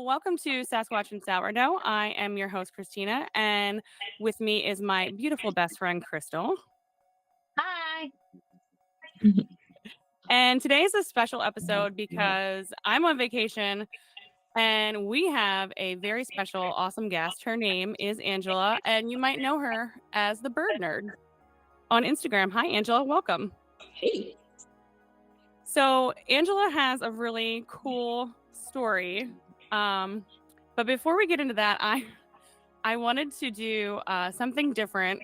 Welcome to Sasquatch and Sourdough. I am your host, Christina, and with me is my beautiful best friend, Crystal. Hi. And today is a special episode because I'm on vacation and we have a very special, awesome guest. Her name is Angela, and you might know her as the Berd Nerd on Instagram. Hi, Angela. Welcome. Hey. So Angela has a really cool story. But before we get into that, I wanted to do something different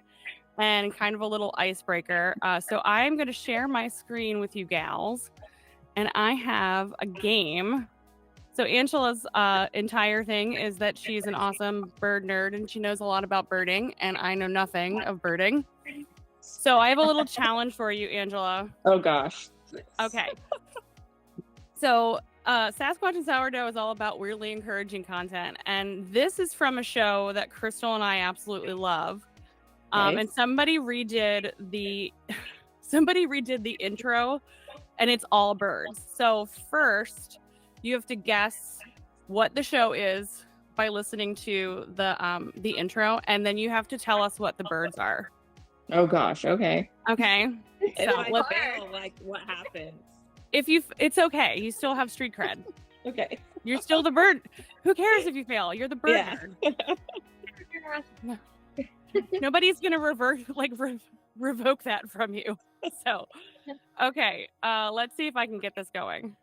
and kind of a little icebreaker. So I'm going to share my screen with you gals, and I have a game. So Angela's entire thing is that she's an awesome bird nerd and she knows a lot about birding, and I know nothing of birding. So I have a little challenge for you, Angela. Oh gosh. Okay. So Sasquatch and Sourdough is all about weirdly encouraging content, and this is from a show that Crystal and I absolutely love. And somebody redid the intro, and it's all birds. So first, you have to guess what the show is by listening to the intro, and then you have to tell us what the birds are. Oh gosh. Okay. Okay. If I fail, like, what happens? It's okay. You still have street cred. Okay. You're still the bird. Who cares if you fail? You're the bird nerd. No. Nobody's gonna revoke that from you. So, okay. Let's see if I can get this going.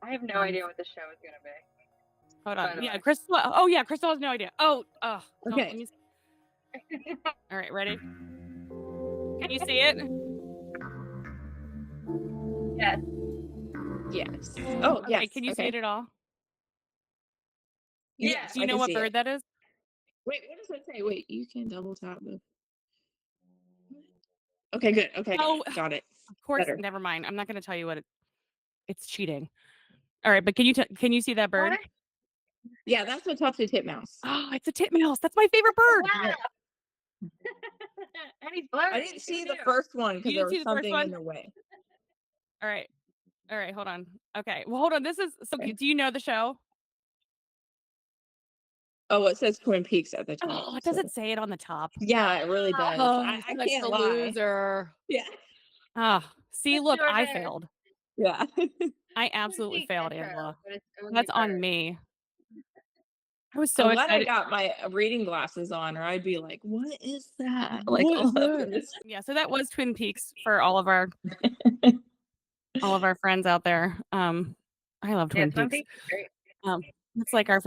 I have no idea what the show is going to be. Hold on. Yeah, Crystal. Oh yeah, Crystal has no idea. Okay. All right, ready? Can you see it? Yes. Yes. Oh, Okay, yes. can you see it at all? Yes. Do you know what bird that is? Wait, what does it say? Wait, you can double tap the. Okay, good. Okay, Oh, got it. Of course. Better. Never mind. I'm not going to tell you what it's cheating. All right, but can you see that bird? What? Yeah, that's a tufted titmouse. Oh, it's a titmouse. That's my favorite bird. Wow. And he's blurry. I didn't see the first one because there was something in the way. All right, hold on. Okay, well, hold on. Do you know the show? Oh, it says Twin Peaks at the top. Oh, does it say it on the top? Yeah, it really does. Oh, I that's can't the lie. loser. Yeah. See, look, I failed. Yeah. I absolutely failed, Angela. That's on me. I was so I'm glad excited. I got my reading glasses on, or I'd be like, "What is that?" Like, What is that? Yeah, so that was Twin Peaks for all of our friends out there. I love Twin Peaks. Great. It's like our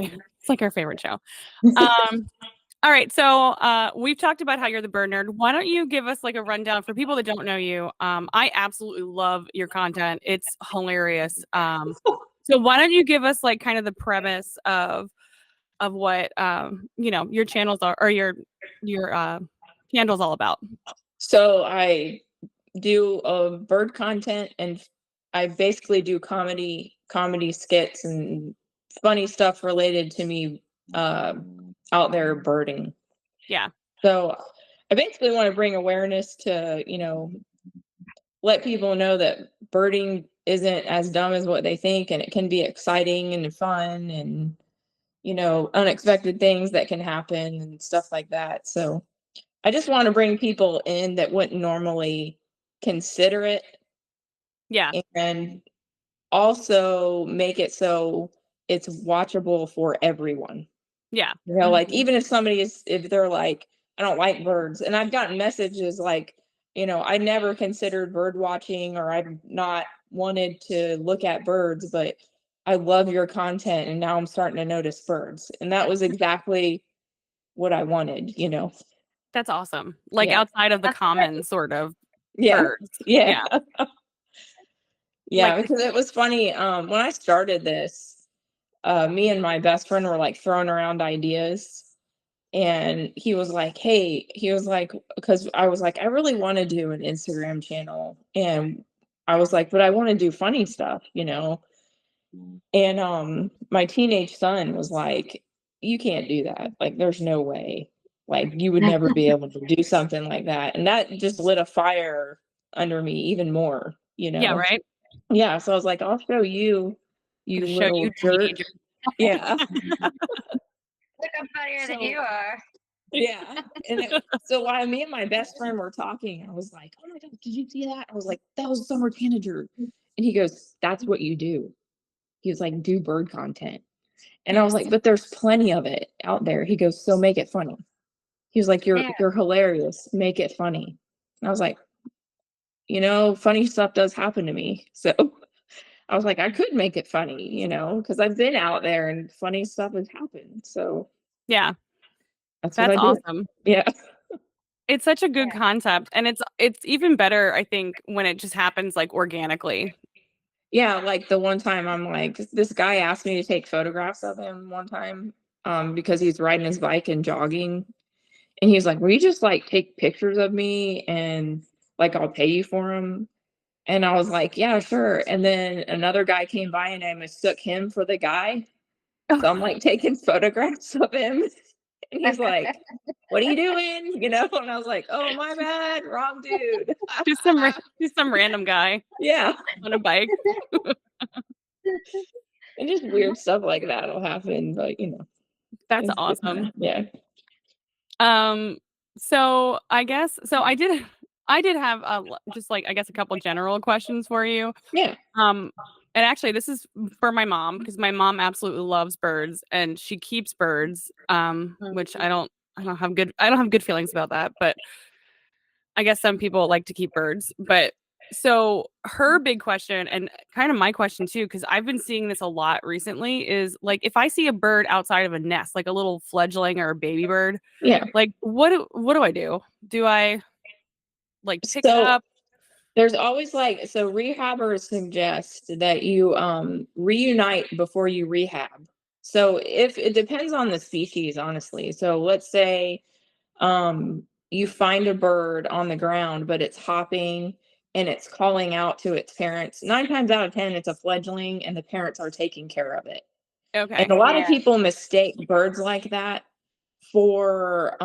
favorite show. All right, so we've talked about how you're the bird nerd. Why don't you give us like a rundown for people that don't know you? I absolutely love your content. It's hilarious. So why don't you give us like kind of the premise of what your channels are, or your channel's all about? So I do bird content, and I basically do comedy skits and funny stuff related to me out there birding. Yeah. So I basically want to bring awareness to, let people know that birding isn't as dumb as what they think, and it can be exciting and fun, and unexpected things that can happen and stuff like that. So I just want to bring people in that wouldn't normally consider it. Yeah. And also make it so it's watchable for everyone. Yeah. Like, even if they're like, I don't like birds, and I've gotten messages like, I never considered bird watching, or I've not wanted to look at birds, but I love your content, and now I'm starting to notice birds. And that was exactly what I wanted, That's awesome. Like, outside of the common sort of birds. Yeah. Yeah, because it was funny. When I started this, me and my best friend were like throwing around ideas, and he was like, because I was like, I really want to do an Instagram channel, and I was like, but I want to do funny stuff, and my teenage son was like, you can't do that. Like, there's no way. Like, you would never be able to do something like that. And that just lit a fire under me even more, Yeah, right. Yeah, so I was like, I'll show you little jerk. Yeah. Look, I'm funnier than So- you are. Yeah. And so while me and my best friend were talking, I was like, oh my God, did you see that? I was like, that was a summer tanager. And he goes, that's what you do. He was like, do bird content. And I was like, but there's plenty of it out there. He goes, so make it funny. He was like, Yeah. you're hilarious. Make it funny. And I was like, funny stuff does happen to me. So I was like, I could make it funny, because I've been out there and funny stuff has happened. So Yeah, that's what that's I do. awesome. Yeah. It's such a good Yeah. concept, and it's even better, I think, when it just happens like organically. Yeah, like the one time I'm like, this guy asked me to take photographs of him one time, because he's riding his bike and jogging. And he's like, will you just like take pictures of me and like I'll pay you for them? And I was like, yeah, sure. And then another guy came by and I mistook him for the guy. So I'm like taking photographs of him. And he's like, what are you doing? And I was like, oh, my bad. Wrong dude. just some random guy Yeah. on a bike. And just weird stuff like that will happen. But, That's it's awesome. Yeah. So I did have just like, I guess, a couple general questions for you. Yeah. And actually this is for my mom, because my mom absolutely loves birds and she keeps birds, which I don't have good feelings about that, but I guess some people like to keep birds. But so her big question, and kind of my question too, because I've been seeing this a lot recently, is like, if I see a bird outside of a nest, like a little fledgling or a baby bird, Yeah. like what do I do? Do I like pick it So up? there's always so rehabbers suggest that you reunite before you rehab. So if it depends on the species, honestly. So let's say you find a bird on the ground, but it's hopping and it's calling out to its parents. 9 times out of 10, it's a fledgling and the parents are taking care of it. Okay. And a lot of Yeah. people mistake birds like that for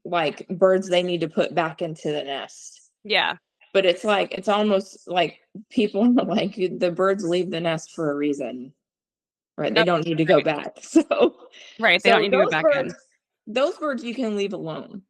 like birds they need to put back into the nest. Yeah. But it's like, it's almost like people are like, the birds leave the nest for a reason, right? They don't need to go back. So, Right. They don't need to go back in. those birds you can leave alone.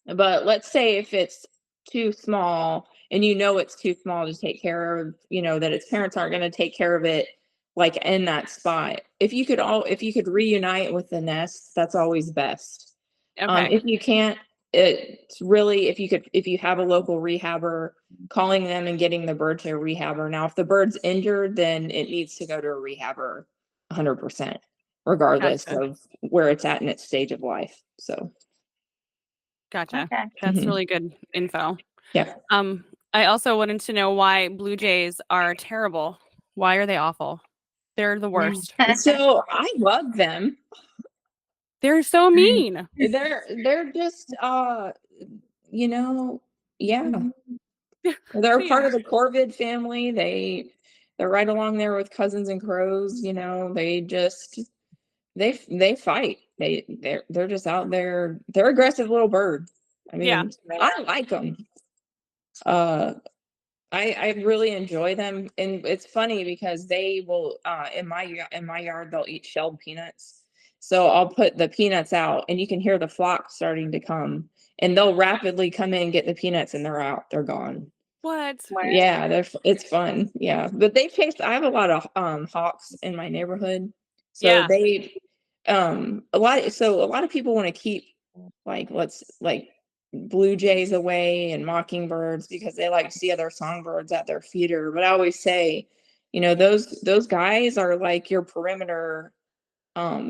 But let's say if it's too small and it's too small to take care of, that its parents aren't going to take care of it like in that spot. If you could reunite with the nest, that's always best. Okay. If you can't, it's really, if you have a local rehabber, calling them and getting the bird to a rehabber. Now, if the bird's injured, then it needs to go to a rehabber 100%, regardless Gotcha. of where it's at in its stage of life. So, Gotcha. Okay. That's Mhm. really good info. Yeah. I also wanted to know why blue jays are terrible. Why are they awful? They're the worst. So I love them. They're so mean. They're just yeah. They're They part are. of the corvid family. They're right along there with cousins and crows, they just they fight. They're just out there. They're aggressive little birds. I Yeah. mean, I like them. I really enjoy them, and it's funny because they will in my yard they'll eat shelled peanuts. So I'll put the peanuts out, and you can hear the flock starting to come, and they'll rapidly come in and get the peanuts, and they're out. They're gone. What? Yeah, it's fun. Yeah, but they chase. I have a lot of hawks in my neighborhood, so Yeah. they a lot of people want to keep like blue jays away and mockingbirds because they like to see other songbirds at their feeder. But I always say, those guys are like your perimeter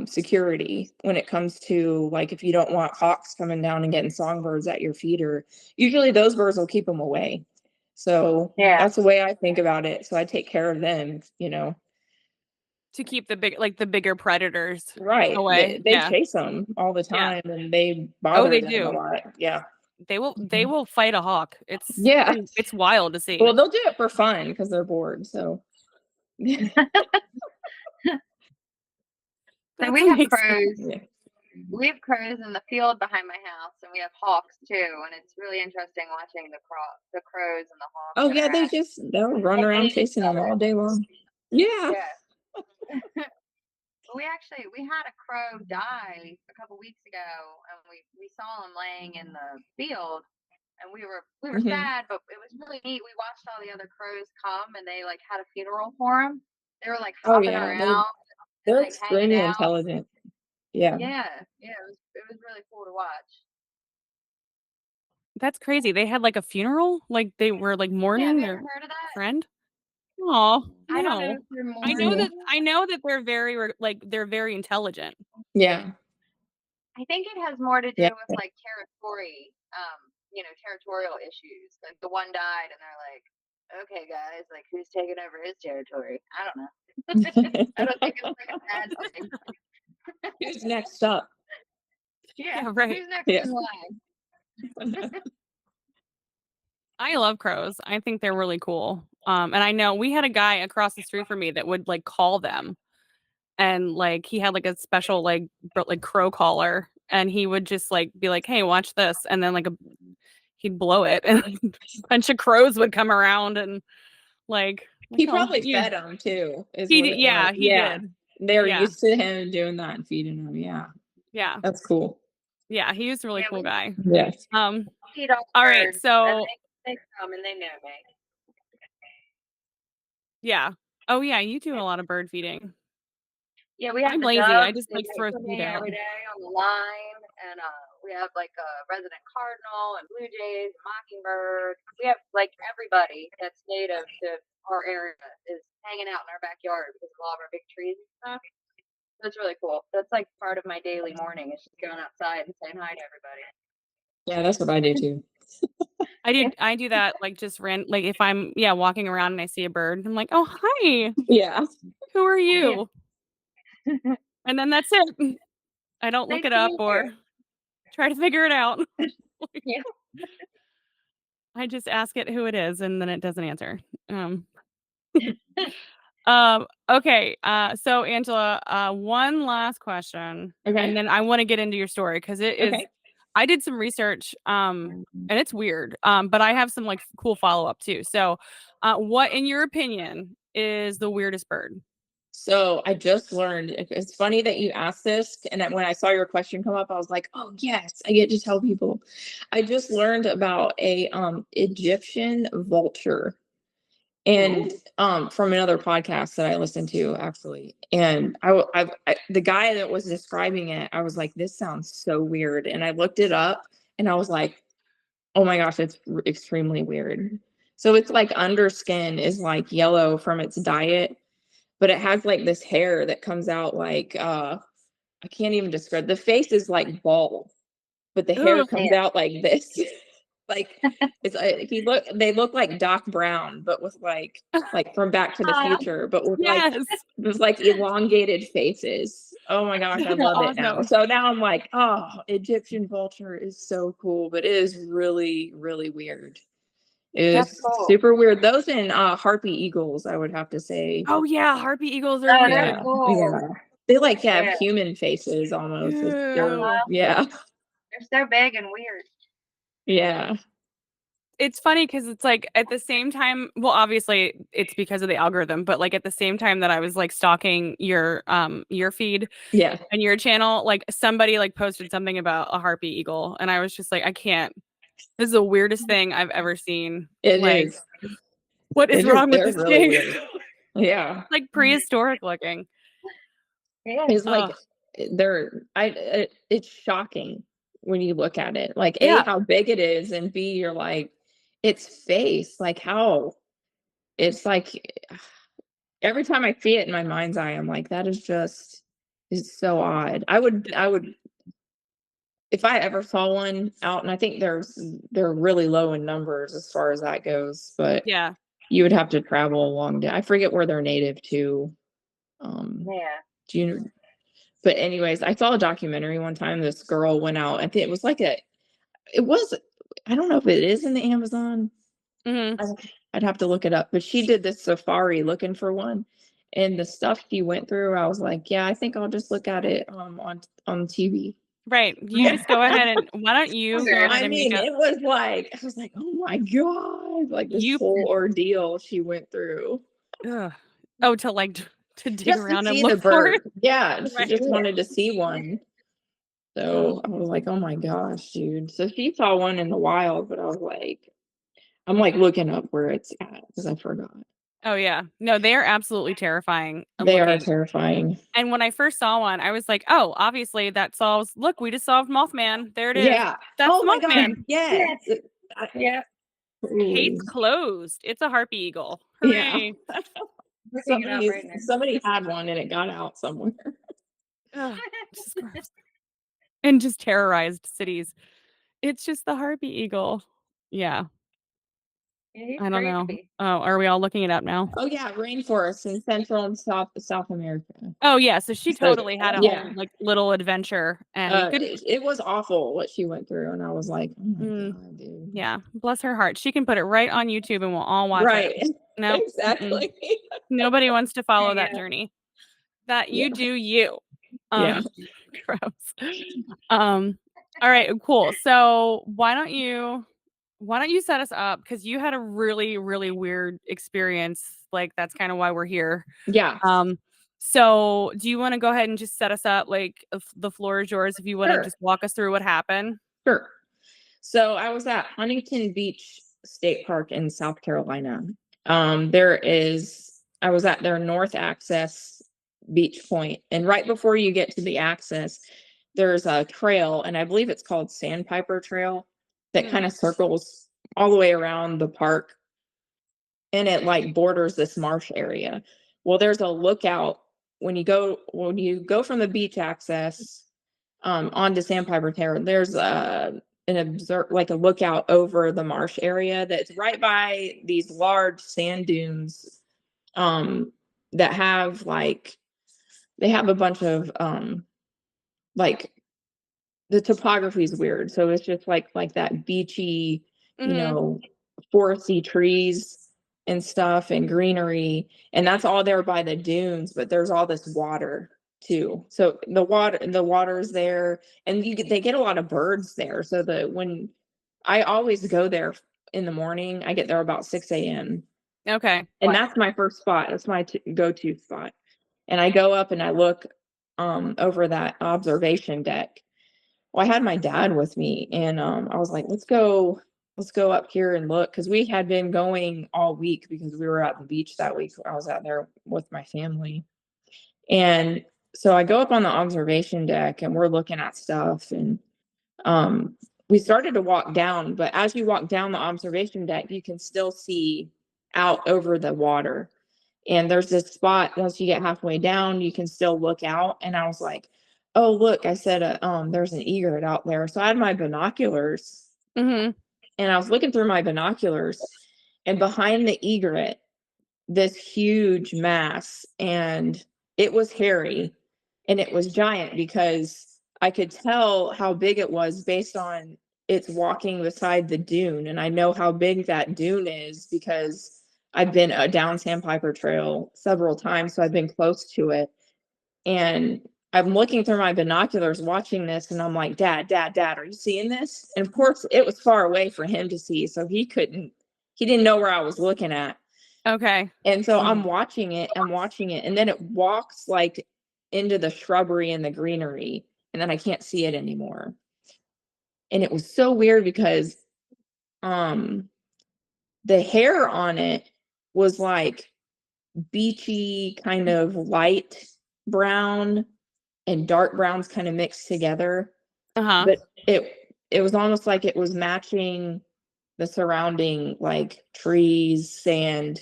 security when it comes to like if you don't want hawks coming down and getting songbirds at your feeder. Usually those birds will keep them away. So Yeah. that's the way I think about it. So I take care of them, To keep the bigger predators right. away. They Yeah. chase them all the Yeah. time and they bother they them do. a lot. Yeah. They will fight a hawk. Yeah. It's wild to see. Well, they'll do it for fun because they're bored. So So That's we have amazing. crows. yeah. We have crows in the field behind my house, and we have hawks too. And it's really interesting watching the crows and the hawks. Oh yeah, interact. they'll run around hate each chasing them other. all day long. Yeah. Yeah. we had a crow die a couple weeks ago, and we saw him laying in the field, and we were Mhm. sad, but it was really neat. We watched all the other crows come, and they like had a funeral for him. They were like Oh hopping yeah, around, they're like hanging extremely out. intelligent. Yeah. Yeah, it was really cool to watch. That's crazy. They had like a funeral? Like they were like Yeah, have mourning you their ever heard of that? friend? Oh, I don't know no. if you're I know mourning. that they're very intelligent. Yeah. I think it has more to do Yeah. with like territorial issues. Like the one died, and they're like, "Okay, guys, like who's taking over his territory?" I don't know. I don't think it's like a bad thing. Who's next up? Yeah, right. who's next Yeah. in line? I love crows. I think they're really cool. And I know we had a guy across the street from me that would like call them, and like he had like a special like crow caller, and he would just like be like, "Hey, watch this," and then like he'd blow it, and a bunch of crows would come around and like He "Oh, probably yeah." fed them too. Is He what did, it yeah, was. he Yeah. did. They're Yeah. used to him doing that and feeding them. Yeah. Yeah, That's cool. yeah, he was a really Yeah, cool guy. Yes. Feed all All right, birds, and so they come and they know me. yeah. Oh yeah, you do a lot of bird feeding. Yeah, we have I'm the lazy. I doves. just They like wait throw for food me out. every day on the line, and we have like a resident cardinal and blue jays, mockingbird. We have like everybody that's native to our area is hanging out in our backyard because of all of our big trees and stuff. That's really cool. That's like part of my daily morning is just going outside and saying hi to everybody. Yeah, that's what I do too. I do that like just like if I'm walking around and I see a bird, I'm like, "Oh, hi. Yeah. Who are you?" And then that's it. I don't look Nice it to up meet or you. try to figure it out. Yeah. I just ask it who it is, and then it doesn't answer. Okay. So Angela, one last question, Okay. and then I want to get into your story because it is. Okay. I did some research, and it's weird, but I have some like cool follow up too. So, what, in your opinion, is the weirdest bird? So I just learned. It's funny that you asked this, and that when I saw your question come up, I was like, "Oh yes, I get to tell people." I just learned about a Egyptian vulture, and from another podcast that I listened to actually, and the guy that was describing it, I was like, "This sounds so weird," and I looked it up, and I was like, "Oh my gosh, it's extremely weird." So it's like underskin is like yellow from its diet, but it has like this hair that comes out like I can't even describe. The face is like bald, but the hair Ugh. comes out like this. Like it's if you look, they look like Doc Brown, but with like from Back to the Future, but with like Yes. with like elongated faces. Oh my gosh, I That's love it now. awesome. So now I'm like, oh, Egyptian vulture is so cool, but it is really, really weird. It That's is cool. super weird. Those and harpy eagles, I would have to say. Oh yeah, harpy eagles are Oh, weird. they're cool. Yeah. They like have Yeah. human faces almost. Ew. Yeah. They're so big and weird. Yeah. It's funny because it's like at the same time, well, obviously it's because of the algorithm, but like at the same time that I was like stalking your feed Yeah. and your channel, like somebody like posted something about a harpy eagle, and I was just like, I can't. This is the weirdest thing I've ever seen. It like, is. what is wrong with They're this really thing? weird. Yeah. Like prehistoric looking. Yeah. It's like Ugh. it's shocking when you look at it. Like A, Yeah. how big it is, and B, you're like, its face, like how it's like every time I see it in my mind's eye, I'm like, that is so odd. I would if I ever saw one out, and I think they're really low in numbers as far as that goes, but Yeah. you would have to travel a long day. I forget where they're native to. Yeah. Do you? But anyways, I saw a documentary one time. This girl went out. I think it was I don't know if it is in the Amazon. Mm-hmm. I'd have to look it up. But she did this safari looking for one, and the stuff she went through, I was like, yeah, I think I'll just look at it on TV. Right. You just go ahead and why don't you go ahead I and mean, make a it was like I was like, oh my god, like this whole ordeal she went through. Ugh. Oh, to like to dig just to around and see the look for bird. it. Yeah, she Right. just wanted to see one. So I was like, oh my gosh, dude. So she saw one in the wild, but I was like, I'm like looking up where it's at because I forgot. Oh yeah. No, they are absolutely terrifying They are looking. terrifying. And when I first saw one, I was like, oh, obviously that solves, look, we just solved Mothman. There it is. Yeah. That's Oh my Mothman. god. Yes. Yeah. Case Ooh. closed. It's a harpy eagle. Yeah. Hooray. We're picking up right now. Somebody had one and it got out somewhere. Ugh, just gross. And just terrorized cities. It's just the harpy eagle. Yeah. Yeah, he's I don't know. creepy. Oh, are we all looking it up now? Oh yeah, rainforests in Central and South America. Oh yeah, so she So, totally had a yeah. whole like little adventure and good. It was awful what she went through, and I was like, oh my god, dude. Yeah, bless her heart. She can put it right on YouTube and we'll all watch Right. it. No, Exactly. nobody wants to follow that Yeah. journey. That Yeah. you do you. Yeah. Gross. All right, cool. So why don't you set us up, because you had a really, really weird experience. Like that's kind of why we're here. Yeah. So do you want to go ahead and just set us up? Like the floor is yours if you want to Sure. just walk us through what happened. Sure. So I was at Huntington Beach State Park in South Carolina. I was at their North Access beach point, and right before you get to the access, there's a trail, and I believe it's called Sandpiper Trail, that kind of circles all the way around the park, and it like borders this marsh area. Well, there's a lookout when you go from the beach access onto Sandpiper Trail. There's a lookout over the marsh area that's right by these large sand dunes that have they have a bunch of like the topography is weird, so it's just like that beachy, foresty trees and stuff and greenery, and that's all there by the dunes, but there's all this water too. So the water's there, and they get a lot of birds there. So when I always go there in the morning, I get there about 6 a.m. Okay. And that's my first spot. That's my go-to spot. And I go up and I look over that observation deck. Well, I had my dad with me, and I was like, let's go up here and look, because we had been going all week because we were at the beach that week. I was out there with my family. And so I go up on the observation deck and we're looking at stuff, and we started to walk down, but as you walk down the observation deck, you can still see out over the water. And there's this spot, once you get halfway down, you can still look out. And I was like, oh, look, I said, there's an egret out there. So I had my binoculars, and I was looking through my binoculars, and behind the egret, this huge mass, and it was hairy, and it was giant, because I could tell how big it was based on it's walking beside the dune. And I know how big that dune is because I've been down Sandpiper Trail several times, so I've been close to it. And I'm looking through my binoculars watching this, and I'm like, Dad, are you seeing this? And of course, it was far away for him to see, so he didn't know where I was looking at. Okay. And so I'm watching it, and then it walks like into the shrubbery and the greenery, and then I can't see it anymore. And it was so weird because the hair on it was like beachy, kind of light brown and dark browns kind of mixed together. But it was almost like it was matching the surrounding like trees, sand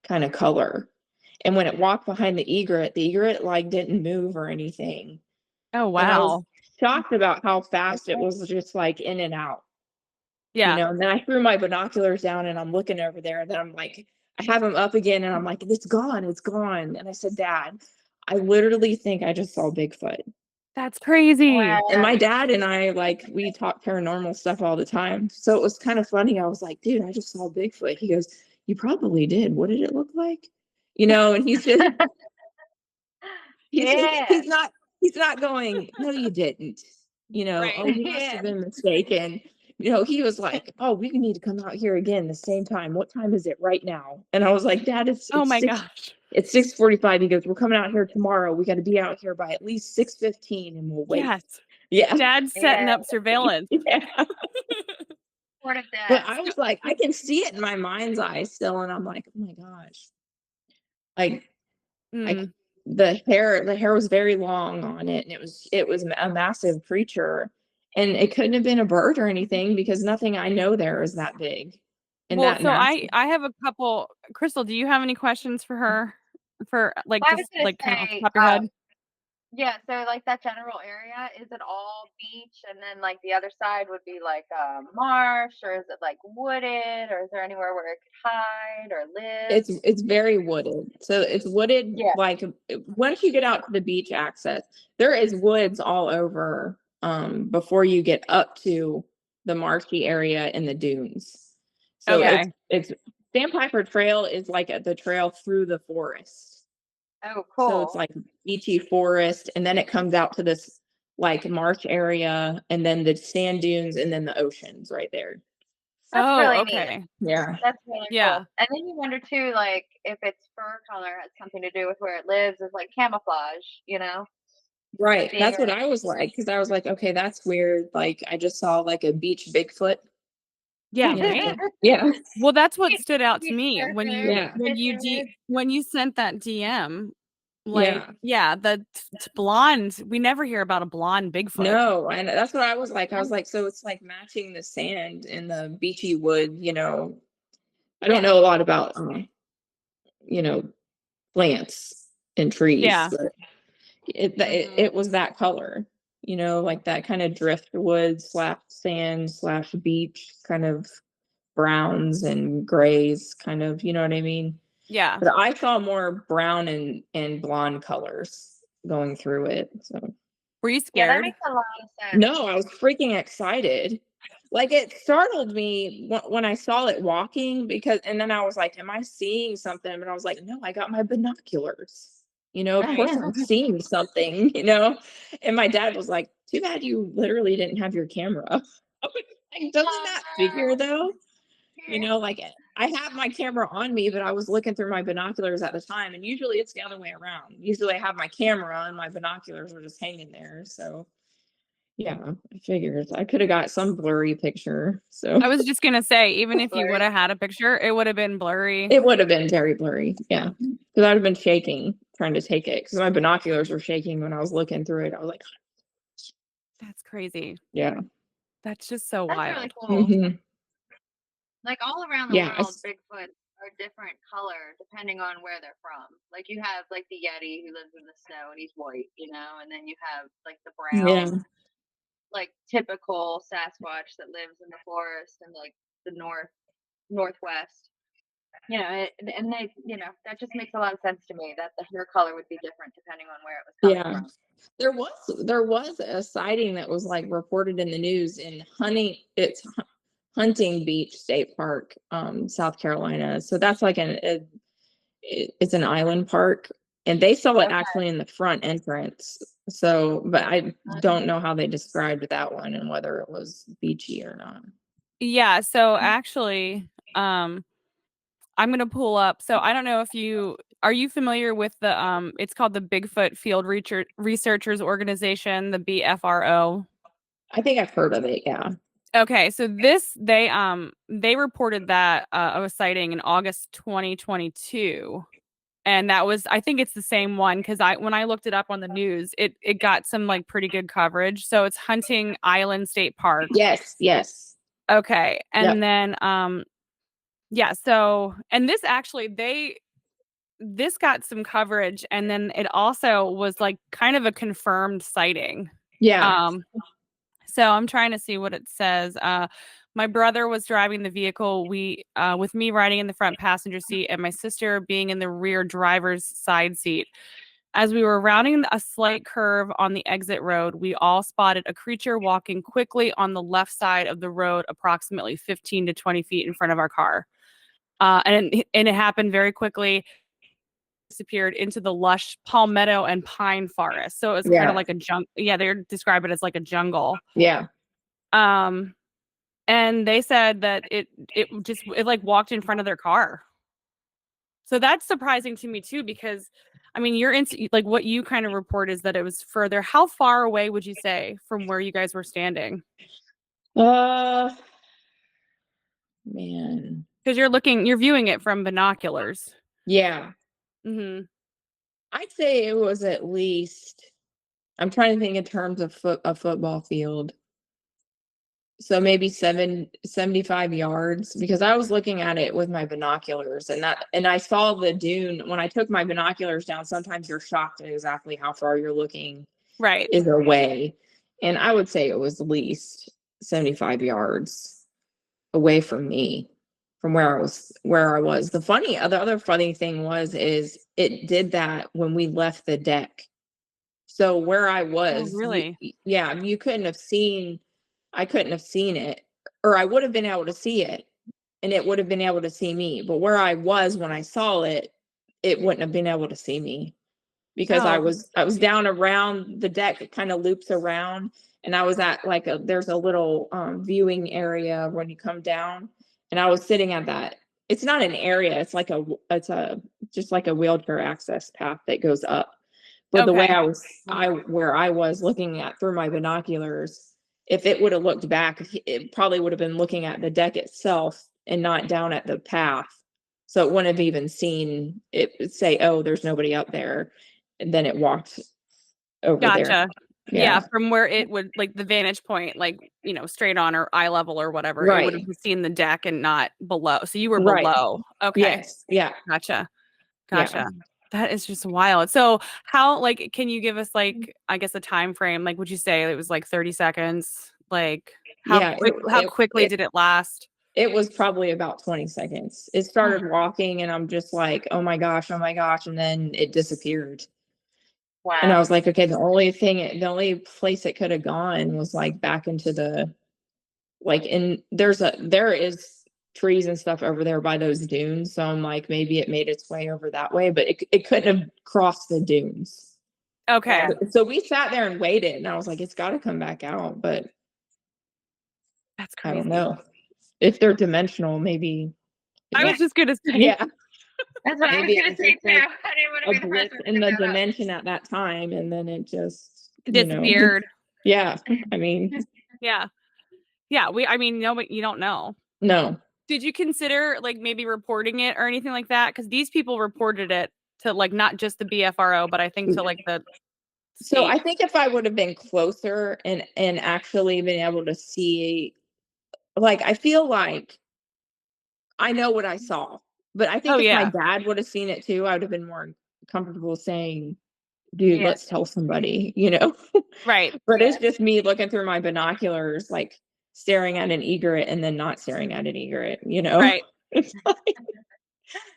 kind of color. And when it walked behind the egret like didn't move or anything. Oh wow. And I was shocked about how fast it was, just like in and out. Yeah. And then I threw my binoculars down, and I'm looking over there, and then I'm like, I have them up again, and I'm like, it's gone. And I said, Dad, I literally think I just saw Bigfoot. That's crazy. Wow. And my dad and I, we talk paranormal stuff all the time. So it was kind of funny. I was like, dude, I just saw Bigfoot. He goes, you probably did. What did it look like? And he's just, he's not going, no, you didn't. Right. Oh, you must have been mistaken. He was like, oh, we need to come out here again the same time. What time is it right now? And I was like, Dad, it's Oh my 6, gosh. It's 6:45. He goes, we're coming out here tomorrow. We got to be out here by at least 6:15 and we'll wait. Yes. Yeah. Dad's setting Yeah. up surveillance. Yeah. Supportive But dad. I was like, I can see it in my mind's eye still. And I'm like, oh my gosh. Like, Mm. the hair was very long on it, and it was a massive creature. And it couldn't have been a bird or anything because nothing I know there is that big. And Well, that so massive. I have a couple. Crystal, do you have any questions for her? For like I was just gonna like kind of off the say, top of your head? yeah, so like that general area, is it all beach and then like the other side would be like marsh, or is it like wooded, or is there anywhere where it could hide or live? It's very wooded. So it's wooded. Yeah. Like once you get out to the beach access, there is woods all over before you get up to the marshy area in the dunes. So Okay. it's Sandpiper Trail is like the trail through the forest. Oh, So it's cool. like beachy forest, and then it comes out to this like marsh area, and then the sand dunes, and then the oceans right there. That's Oh, really neat. okay. Yeah. That's really Yeah. cool. And then you wonder too, like if its fur color has something to do with where it lives, is like camouflage, you know? Right. Being That's what around. I was like, because I was like, okay, that's weird. Like I just saw like a beach Bigfoot. Yeah, You know? right? Yeah. Well, that's what stood out to Beach me when you Yeah. when you sent that DM. Like, Yeah. yeah, the blonde. We never hear about a blonde Bigfoot. No, and that's what I was like. I was like, so it's like matching the sand in the beachy wood, you know. I don't know a lot about you know, plants and trees, Yeah. but it was that color, you know, like that kind of driftwood slash sand slash beach kind of browns and grays kind of, you know what I mean? Yeah. But I saw more brown and blonde colors going through it. So Were you Yeah, that scared? makes a lot of sense. no, I was freaking excited. Like it startled me when I saw it walking because, and then I was like, am I seeing something? And I was like, no, I got my binoculars. You know, of course I'm seeing something, you know? And my dad was like, too bad you literally didn't have your camera. I was like, doesn't that figure though? You know, like I have my camera on me, but I was looking through my binoculars at the time. And usually it's the other way around. Usually I have my camera and my binoculars are just hanging there. So yeah, I figured I could have got some blurry picture. So I was just gonna say, even if you Blurry. would have had a picture, it would have been blurry. it would have been very blurry. Yeah. Because I'd have been shaking trying to take it because my binoculars were shaking when I was looking through it. I was like, That's crazy. yeah. That's just so That's wild. really cool. Mhm. Like all around the Yeah. world, Bigfoot are different color depending on where they're from. Like you have like the Yeti who lives in the snow and he's white, you know, and then you have like the Yeah. brown, like typical Sasquatch that lives in the forest and like the northwest. You know, and they, you know, that just makes a lot of sense to me that the hair color would be different depending on where it was coming Yeah. from. There was a sighting that was like reported in the news in Hunting Beach State Park, South Carolina. So that's like it's an island park, and they saw it Okay. actually in the front entrance. So, but I don't know how they described that one and whether it was beachy or not. Yeah, so actually, I'm gonna pull up. So I don't know if are you familiar with the it's called the Bigfoot Field Researchers Organization, the BFRO. I think I've heard of it. Yeah. Okay, so they reported that of a sighting in August 2022. And that was, I think it's the same one because when I looked it up on the news, it got some like pretty good coverage. So it's Hunting Island State Park. Yes. Yes. Okay. Yep. And then yeah, so and this got some coverage, and then it also was like kind of a confirmed sighting. Yeah. So I'm trying to see what it says. My brother was driving the vehicle. With me riding in the front passenger seat and my sister being in the rear driver's side seat. As we were rounding a slight curve on the exit road, we all spotted a creature walking quickly on the left side of the road, approximately 15 to 20 feet in front of our car. And it happened very quickly. Disappeared into the lush palmetto and pine forest. So it was kind of Yeah. like a jungle. Yeah, they describe it as like a jungle. Yeah. Um, and they said that it like walked in front of their car. So that's surprising to me too, because I mean, like what you kind of report is that it was further. How far away would you say from where you guys were standing? Man, Because you're viewing it from binoculars. yeah, Mm-hmm. I'd say it was at least. I'm trying to think in terms of a football field. So maybe 75 yards, because I was looking at it with my binoculars, and I saw the dune when I took my binoculars down. Sometimes you're shocked at exactly how far you're looking Right. is away. And I would say it was at least 75 yards away from me, from where I was. The other funny thing is it did that when we left the deck. So where I was, really? yeah, you couldn't have seen, I couldn't have seen it, or I would have been able to see it, and it would have been able to see me. But where I was when I saw it, it wouldn't have been able to see me, because I was down around the deck. It kind of loops around, and I was at like there's a little viewing area when you come down, and I was sitting at that. It's not an area. It's just like a wheelchair access path that goes up. But the way where I was looking at through my binoculars, if it would have looked back, it probably would have been looking at the deck itself and not down at the path. So it wouldn't have even seen it say, "Oh, there's nobody up there," and then it walked over there. Gotcha. Yeah, from where it would, like the vantage point, like, straight on or eye level or whatever, it would have seen the deck and not below. So you were below. Okay. Yes. Yeah. Gotcha. Yeah. That is just wild. So how, like, can you give us, like, I guess a time frame? Like, would you say it was like 30 seconds? Like, how quickly did it last? It was probably about 20 seconds. It started walking, and I'm just like, oh my gosh, and then it disappeared. Wow. And I was like, okay, the only place it could have gone was like back into the, like, there is trees and stuff over there by those dunes. So I'm like, maybe it made its way over that way, but it couldn't have crossed the dunes. Okay. So we sat there and waited, and I was like, it's got to come back out, but that's crazy. I don't know if they're dimensional. Maybe. I was just gonna say. Yeah. That's what I was gonna say too. I didn't want to be the blip person in the dimension at that time, and then it just disappeared. Yeah. I mean. Yeah. No, but you don't know. No. Did you consider like maybe reporting it or anything like that? Because these people reported it to like not just the BFRO, but I think to like the state. So I think if I would have been closer and actually been able to see, like, I feel like I know what I saw, but I think if my dad would have seen it too, I would have been more comfortable saying, dude, let's tell somebody, Right. But it's just me looking through my binoculars, like staring at an egret and then not staring at an egret, Right.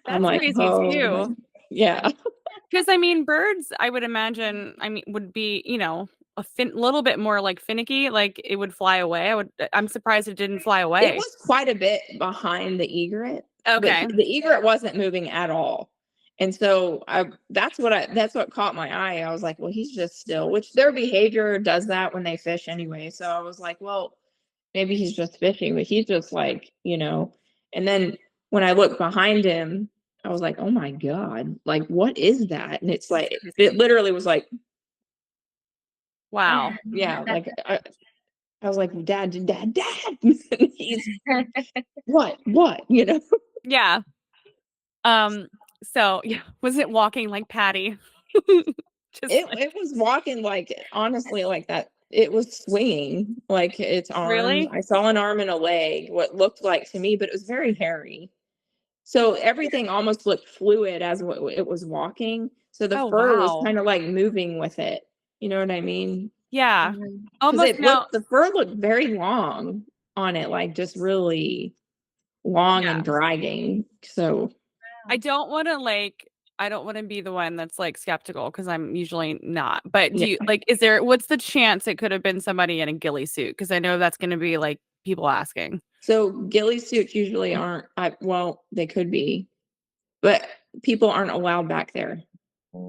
I'm like, crazy too. Yeah. Because I mean, birds, I would imagine, would be, a little bit more like finicky, like it would fly away. I'm surprised it didn't fly away. It was quite a bit behind the egret. Okay. But the egret wasn't moving at all. And so that's what caught my eye. I was like, well, he's just still, which their behavior does that when they fish anyway. So I was like, well, maybe he's just fishing, but he's just like, and then when I looked behind him, I was like, oh my God, like, what is that? And it's like, it literally was like, wow. Yeah. Like, I was like, Dad. He's what? Yeah. So yeah, was it walking like Patty? It was walking like, honestly, like that. It was swinging like its arm. Really? I saw an arm and a leg, what looked like to me, but it was very hairy. So everything almost looked fluid as it was walking. So the fur was kind of like moving with it. You know what I mean? Yeah. The fur looked very long on it, like just really long and dragging. So I don't want to be the one that's like skeptical, because I'm usually not. But do you what's the chance it could have been somebody in a ghillie suit? Because I know that's going to be like people asking. So ghillie suits usually aren't, well, they could be, but people aren't allowed back there.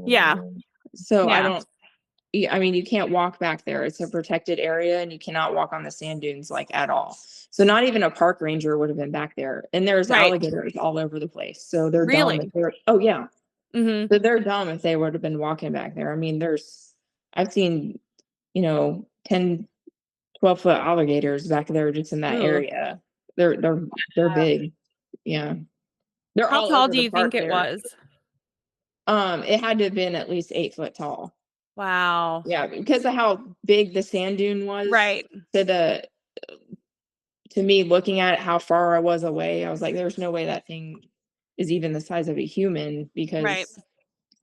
Yeah. So I don't, I mean, you can't walk back there. It's a protected area and you cannot walk on the sand dunes like at all. So not even a park ranger would have been back there. And there's Right. alligators all over the place. So they're Really? dumb. If they're, oh yeah. Mm-hmm. So they're dumb if they would have been walking back there. I mean, I've seen, 10, 12-foot alligators back there just in that Ooh. area. They're big. Yeah. They're How all tall over do the you park think it there. was? It had to have been at least 8 foot tall. Wow. Yeah, because of how big the sand dune was. Right. To me, looking at how far I was away, I was like, there's no way that thing is even the size of a human because Right.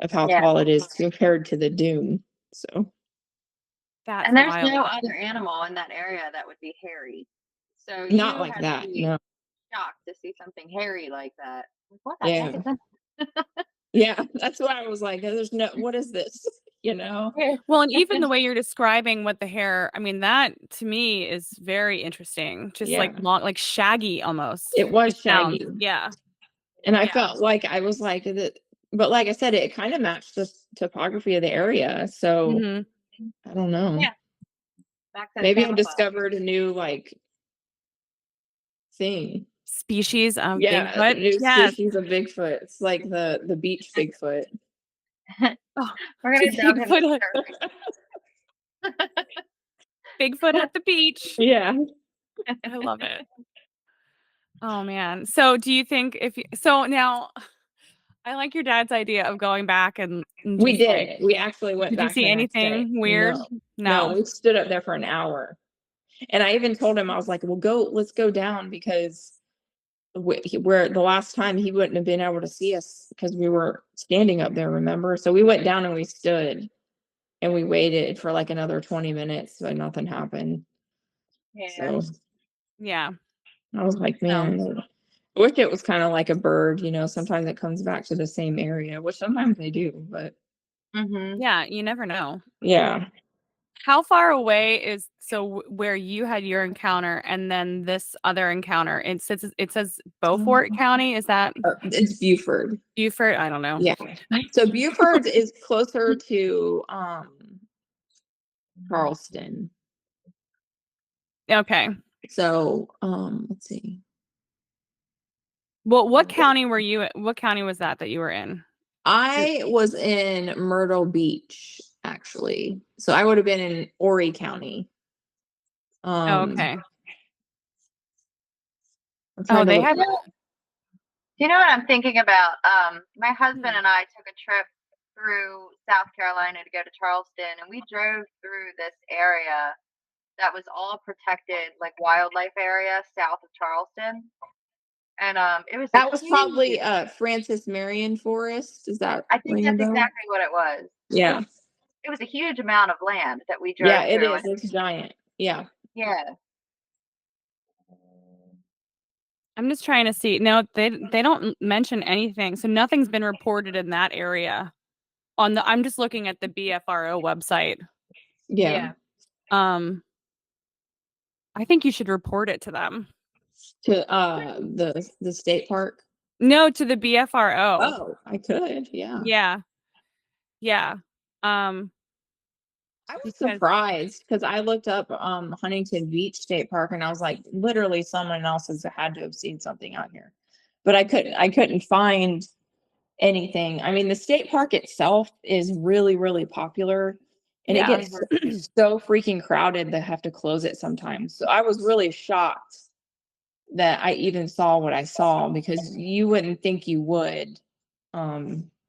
of how tall it is compared to the dune. So That's And there's wild. no other animal in that area that would be hairy. So not you like had that. to be No. shocked to see something hairy like that. What the Yeah. heck is that? Yeah, that's why I was like, there's no, what is this? Well, and even the way you're describing what the hair, I mean, that to me is very interesting. Just like Yeah. long, like shaggy almost. It was sounds- shaggy. Yeah. And I Yeah. felt like I was like that, but like I said, it kind of matched the topography of the area. So Mhm. I don't know. Yeah. Back to the Maybe I camouflage. discovered a new thing. Species of Yeah, Bigfoot. new Yes. species of Bigfoot. It's like the beach Bigfoot. Oh, We're gonna jump into Bigfoot, surfing. Bigfoot at the beach. Yeah. I love it. Oh man. So do you think so now I like your dad's idea of going back and We just, did. We actually went did you back see the next day. anything weird? No, we stood up there for an hour. And I even told him, I was like, well, let's go down because where the last time he wouldn't have been able to see us because we were standing up there, remember? So we went down and we stood and we waited for like another 20 minutes, but nothing happened. Yeah. So Yeah. I was like, man, I wish it was kind of like a bird, sometimes it comes back to the same area, which sometimes they do, but Yeah, you never know. yeah. How far away is where you had your encounter and then this other encounter? It says Beaufort County. Is that It's Buford. Beaufort? I don't know. Yeah. So Buford is closer to Charleston. Okay. So let's see. Well, what county were you? What county was that you were in? I was in Myrtle Beach, actually. So I would have been in Horry County. Okay. They have. Do you know what I'm thinking about? My husband and I took a trip through South Carolina to go to Charleston, and we drove through this area that was all protected, like wildlife area south of Charleston. And it was probably Francis Marion Forest. Is that? I think that's exactly what it was. Yeah. It was a huge amount of land that we drove Yeah, it through. is. It's giant. Yeah. Yeah. I'm just trying to see. No, they don't mention anything. So nothing's been reported in that area. I'm just looking at the BFRO website. Yeah. I think you should report it to them. To the state park? No, to the BFRO. Oh, I could. Yeah. Yeah. Yeah. I was surprised because I looked up Huntington Beach State Park and I was like, literally someone else has had to have seen something out here. But I couldn't find anything. I mean, the state park itself is really, really popular and it gets so freaking crowded they have to close it sometimes. So I was really shocked that I even saw what I saw because you wouldn't think you would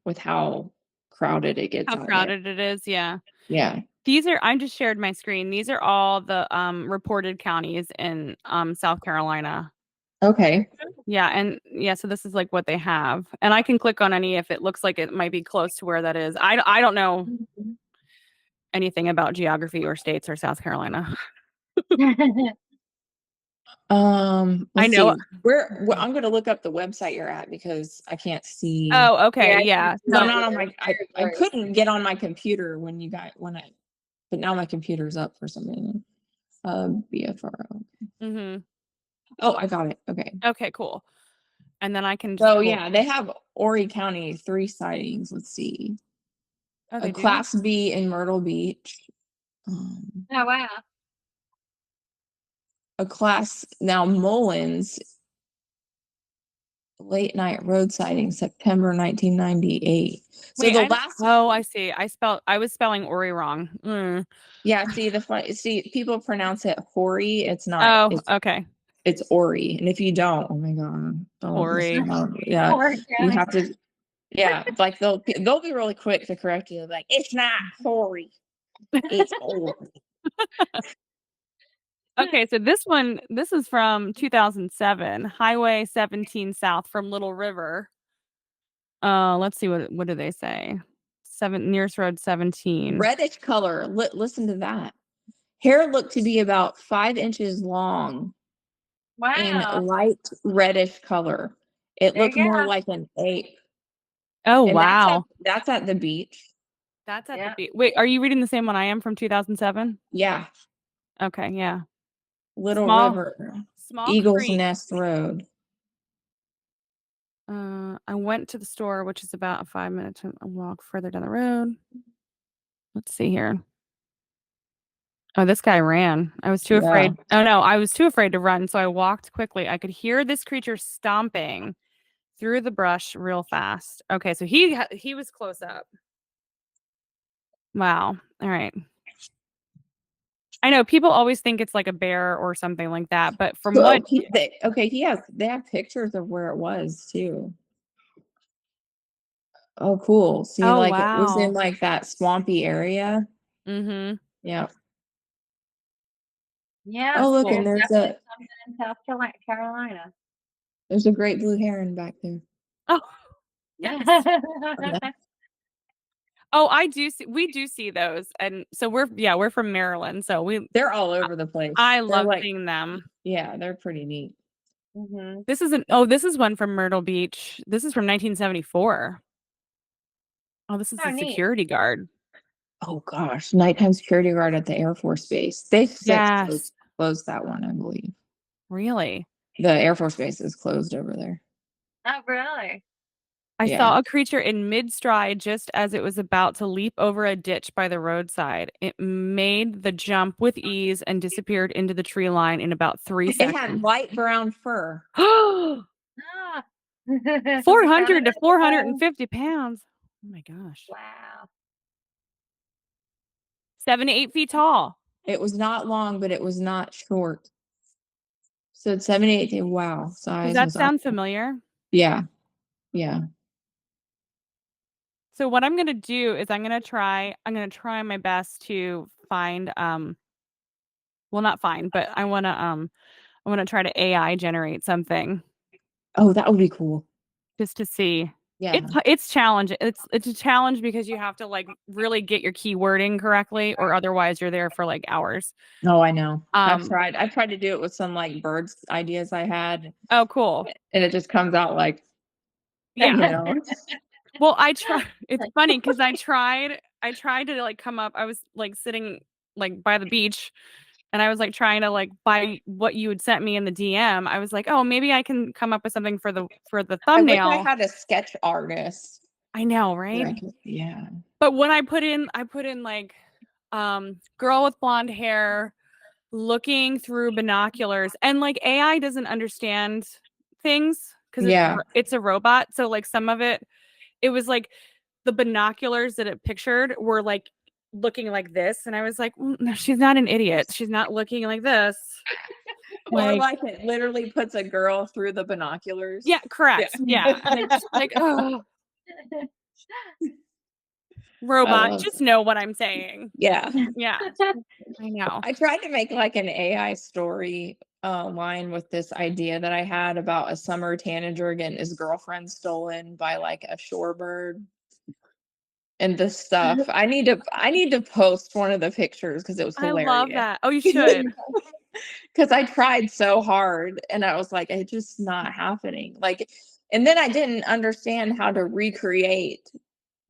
with how crowded it gets. How crowded it is, yeah. Yeah. I just shared my screen. These are all the reported counties in South Carolina. Okay. Yeah, and so this is like what they have. And I can click on any if it looks like it might be close to where that is. I don't know anything about geography or states or South Carolina. I know where I'm going to look up the website you're at because I can't see. Oh, okay. Yeah. I'm not on I couldn't get on my computer but now my computer's up for some reason. BFRO. Mm-hmm. Oh, I got it. Okay. Okay, cool. And then I can So yeah, they have Horry County 3 sightings. Let's see. Oh, a they do? Class B in Myrtle Beach. Oh wow. A class now Mullins late night road sighting September 1998. So Wait, the last oh, I see. I was spelling Ori wrong. yeah, see people pronounce it Hori. It's not. Oh, okay. It's Ori. And if you don't, oh my god, Ori. yeah, Or you have to. Yeah, like they'll be really quick to correct you. Like it's not Hori, it's Ori. Okay, so this is from 2007, Highway 17 South from Little River. Let's see what do they say? Nearest road 17. Reddish color. Listen to that. Hair looked to be about 5 inches long in wow. light reddish color. It There looked you more go. like an ape. Oh, And wow. that's at the beach. That's at the Yeah. beach. Wait, are you reading the same one I am from 2007? Yeah. Okay, yeah. Little Small River. small Eagles creek. Nest Road. I went to the store, which is about a 5-minute walk further down the road. Let's see here. Oh, this guy ran. I was too afraid. Oh no, I was too afraid to run, so I walked quickly. I could hear this creature stomping through the brush real fast. Okay, so he was close up. Wow. All right. I know people always think it's like a bear or something like that, but from So, what they have pictures of where it was too. Oh, cool. See, Oh, like it was in wow. like that swampy area. Mhm. Yeah. Yeah. Oh, look, Cool. and There's definitely something in South Carolina. there's a great blue heron back there. Oh, yes. Oh, we do see those. And so we're from Maryland, so They're all over the place. I They're love like, seeing them. yeah, they're pretty neat. Mhm. This is one from Myrtle Beach. This is from 1974. Oh, this is Oh, a neat. security guard. Oh gosh, nighttime security guard at the Air Force Base. They've since Yes. closed that one, I believe. Really? The Air Force Base is closed over there. Oh, really? I Yeah. saw a creature in mid-stride just as it was about to leap over a ditch by the roadside. It made the jump with ease and disappeared into the tree line in about 3 It had seconds. light brown fur. Ah. 400 to 450 pounds. Oh my gosh. Wow. 7 to 8 feet tall. It was not long, but it was not short. So 78, wow, Does size that was sound awesome. familiar? Yeah. Yeah. So what I'm gonna do is I'm gonna try my best to find well, not find, but I wanna try to AI generate something Oh, that would be cool. just to see. Yeah. It's challenge. It's a challenge because you have to like really get your keywording correctly, or otherwise you're there for like hours. Oh, I know. Um, I've tried to do it with some like birds ideas I had, oh, cool. and it just comes out like, Yeah. you know. Well, it's funny because I tried to like come up. I was like sitting like by the beach and I was like trying to like by what you had sent me in the DM. I was like, oh, maybe I can come up with something for the I wish I thumbnail. had a sketch artist. I know, right? Yeah. But when I put in like girl with blonde hair looking through binoculars, and like AI doesn't understand things because Yeah. it's a robot. So like some of it was like the binoculars that it pictured were like looking like this, and I was like, no, she's not an idiot. She's not looking like this. Or like it literally puts a girl through the binoculars. Yeah, correct. Yeah. And it's just like, oh, robot, just know what I'm saying. Yeah. Yeah, I know. I tried to make like an AI story line with this idea that I had about a summer tanager getting his girlfriend stolen by like a shorebird and this stuff. I need to post one of the pictures because it was hilarious. I love that. Oh, you should. Because I tried so hard and I was like, it's just not happening. Like, and then I didn't understand how to recreate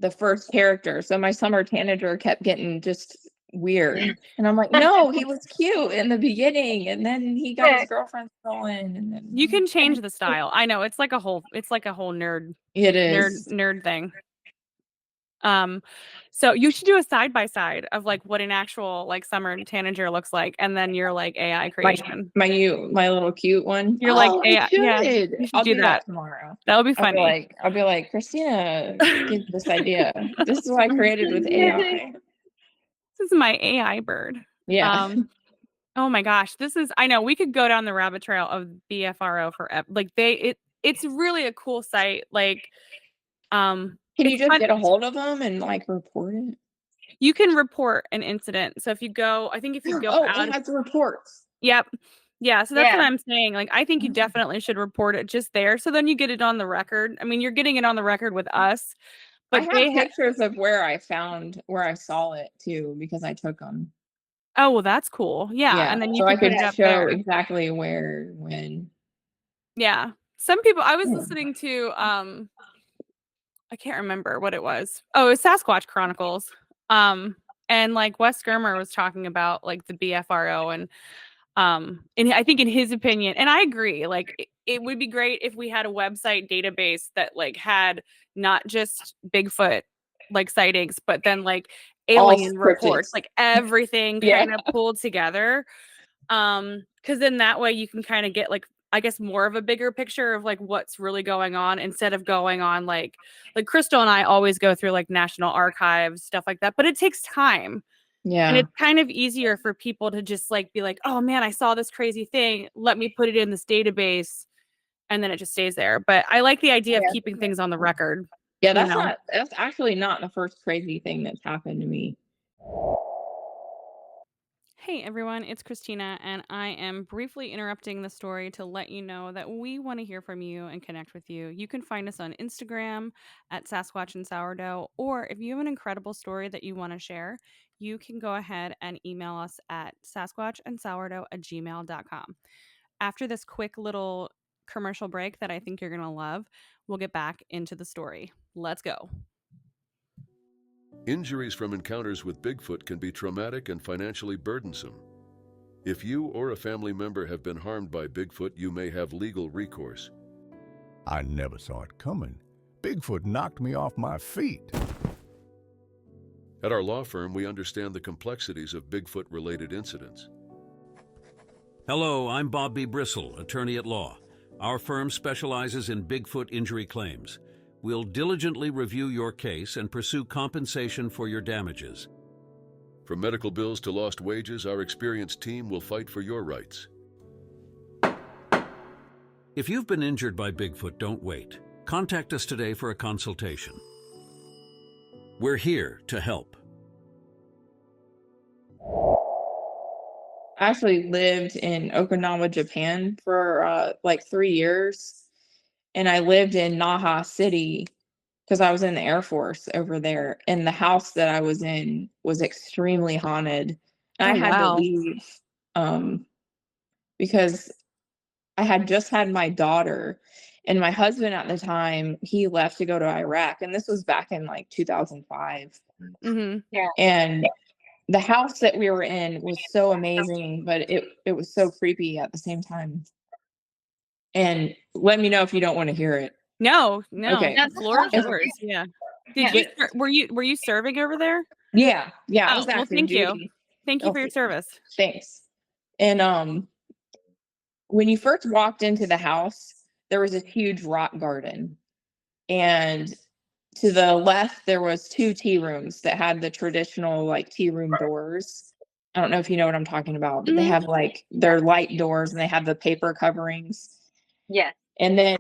the first character. So my summer tanager kept getting just weird. And I'm like, no, he was cute in the beginning. And then he got his girlfriend stolen. And then You can change the style. I know it's like a whole nerd it is. nerd thing. So you should do a side by side of like what an actual like summer tanager looks like, and then your like AI creation. My little cute one. You're like Oh, I AI. Yeah, should. you should I'll do do that. that tomorrow. That would be funny. I'll be like, Christina gave this idea. This is what I created with AI. This is my AI bird. Yeah. Oh my gosh, I know we could go down the rabbit trail of BFRO forever. Like it's really a cool site. Like, Can you just get a hold of them and like report it? You can report an incident. So if you go, I think if you go out, it has reports. Yep. Yeah. So that's what I'm saying. Like, I think you definitely should report it just there. So then you get it on the record. I mean, you're getting it on the record with us. But I have pictures of where I saw it too, because I took them. Oh, well, that's cool. Yeah. And then you can put it up show there. exactly where, when. Yeah. Some people, I was listening to, I can't remember what it was. Oh, it was Sasquatch Chronicles. And like Wes Germer was talking about like the BFRO and I think in his opinion, and I agree, like it would be great if we had a website database that like had not just Bigfoot like sightings, but then like alien reports, like everything kind of pulled together. Because then that way you can kind of get like, I guess, more of a bigger picture of like what's really going on, instead of going on like Crystal and I always go through like National Archives, stuff like that, but it takes time. Yeah. And it's kind of easier for people to just like be like, oh man, I saw this crazy thing. Let me put it in this database. And then it just stays there. But I like the idea of keeping things on the record. Yeah, that's actually not the first crazy thing that's happened to me. Hey everyone, it's Christina, and I am briefly interrupting the story to let you know that we want to hear from you and connect with you. You can find us on Instagram at Sasquatch and Sourdough, or if you have an incredible story that you want to share, you can go ahead and email us at sasquatchandsourdough@gmail.com. After this quick little commercial break that I think you're going to love, we'll get back into the story. Let's go. Injuries from encounters with Bigfoot can be traumatic and financially burdensome. If you or a family member have been harmed by Bigfoot, you may have legal recourse. I never saw it coming. Bigfoot knocked me off my feet. At our law firm, we understand the complexities of Bigfoot-related incidents. Hello, I'm Bob B. Bristle, attorney at law. Our firm specializes in Bigfoot injury claims. We'll diligently review your case and pursue compensation for your damages. From medical bills to lost wages, our experienced team will fight for your rights. If you've been injured by Bigfoot, don't wait. Contact us today for a consultation. We're here to help. I actually lived in Okinawa, Japan for like 3 years. And I lived in Naha City because I was in the Air Force over there. And the house that I was in was extremely haunted. And I had to leave because I had just had my daughter. And my husband at the time, he left to go to Iraq. And this was back in like 2005. Mm-hmm. Yeah. And the house that we were in was so amazing, but it was so creepy at the same time. And let me know if you don't want to hear it. No. Okay. The floor is yours. Yeah. Were you serving over there? Yeah. I was well, thank you. duty. Thank you for your service. Thanks. And when you first walked into the house, there was a huge rock garden. And to the left, there was 2 tea rooms that had the traditional like tea room doors. I don't know if you know what I'm talking about, but they have like their light doors and they have the paper coverings. Yes. And then